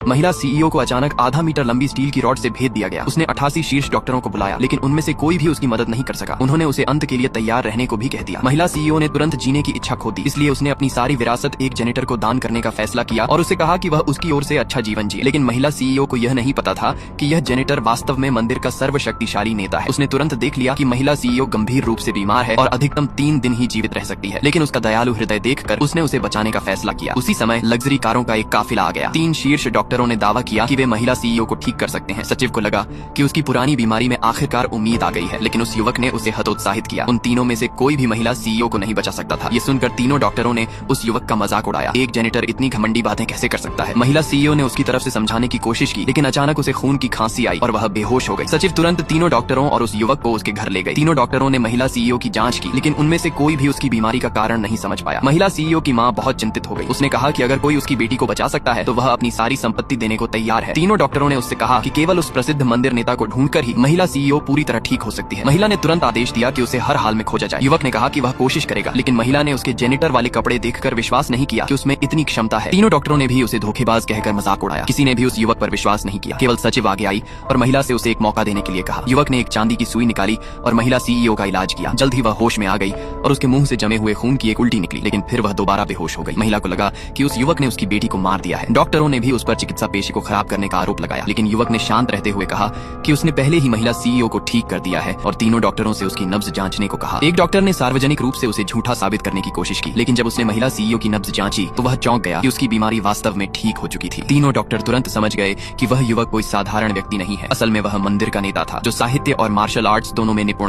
महिला सीईओ को अचानक आधा मीटर लंबी स्टील की रॉड से भेद दिया गया। उसने 88 शीर्ष डॉक्टरों को बुलाया, लेकिन उनमें से कोई भी उसकी मदद नहीं कर सका। उन्होंने उसे अंत के लिए तैयार रहने को भी कह दिया। महिला सीईओ ने तुरंत जीने की इच्छा खो दी, इसलिए उसने अपनी सारी विरासत एक जेनेटर को दान करने का फैसला किया और उसे कहा कि वह उसकी ओर से अच्छा जीवन जिए। लेकिन महिला सीईओ को यह नहीं पता था कि यह जेनेटर वास्तव में मंदिर का सर्वशक्तिशाली नेता है। उसने तुरंत देख लिया कि महिला सीईओ गंभीर रूप से बीमार है और अधिकतम 3 दिन ही जीवित रह सकती है, लेकिन उसका दयालु हृदय देखकर उसने उसे बचाने का फैसला किया। उसी समय लग्जरी कारों का एक काफिला आ गया। 3 शीर्ष डॉक्टरों ने दावा किया कि वे महिला सीईओ को ठीक कर सकते हैं। सचिव को लगा कि उसकी पुरानी बीमारी में आखिरकार उम्मीद आ गई है, लेकिन उस युवक ने उसे हतोत्साहित किया। उन तीनों में से कोई भी महिला सीईओ को नहीं बचा सकता था। ये सुनकर तीनों डॉक्टरों ने उस युवक का मजाक उड़ाया। एक जेनेटर इतनी घमंडी बातें कैसे कर सकता है? महिला सीईओ ने उसकी तरफ से समझाने की कोशिश की, लेकिन अचानक उसे खून की खांसी आई और वह बेहोश हो गई। सचिव तुरंत तीनों डॉक्टरों और उस युवक को उसके घर ले गए। तीनों डॉक्टरों ने महिला सीईओ की जांच की, लेकिन उनमें से कोई भी उसकी बीमारी का कारण नहीं समझ पाया। महिला सीईओ की मां बहुत चिंतित हो गई। उसने कहा कि अगर कोई उसकी बेटी को बचा सकता है तो वह अपनी सारी संपत्ति देने को तैयार है। तीनों डॉक्टरों ने उससे कहा कि केवल उस प्रसिद्ध मंदिर नेता को ढूंढकर ही महिला सीईओ पूरी तरह ठीक हो सकती है। महिला ने तुरंत आदेश दिया कि उसे हर हाल में खोजा जाए। युवक ने कहा कि वह कोशिश करेगा, लेकिन महिला ने उसके जेनेटर वाले कपड़े देखकर विश्वास नहीं किया कि उसमें इतनी क्षमता है। तीनों डॉक्टरों ने भी उसे धोखेबाज कहकर मजाक उड़ाया। किसी ने भी उस युवक पर विश्वास नहीं किया। केवल सचिव आगे आई और महिला से उसे एक मौका देने के लिए कहा। युवक ने एक चांदी की सुई निकाली और महिला सीईओ का इलाज किया। जल्द ही वह होश में आ गई और उसके मुंह से जमे हुए खून की एक उल्टी निकली, लेकिन फिर वह दोबारा बेहोश हो गई। महिला को लगा कि उस युवक ने उसकी बेटी को मार दिया है। डॉक्टरों ने भी उस पर चिकित्सा पेशे को खराब करने का आरोप लगाया, लेकिन युवक ने शांत रहते हुए कहा कि उसने पहले ही महिला सीईओ को ठीक कर दिया है और तीनों डॉक्टरों से उसकी नब्ज जांचने को कहा। एक डॉक्टर ने सार्वजनिक रूप से उसे झूठा साबित करने की कोशिश की, लेकिन जब उसने महिला सीईओ की नब्ज जांची तो वह चौंक गया कि उसकी बीमारी वास्तव में ठीक हो चुकी थी। तीनों डॉक्टर तुरंत समझ गए कि वह युवक कोई साधारण व्यक्ति नहीं है। असल में वह मंदिर का नेता था, जो साहित्य और मार्शल आर्ट्स दोनों में निपुण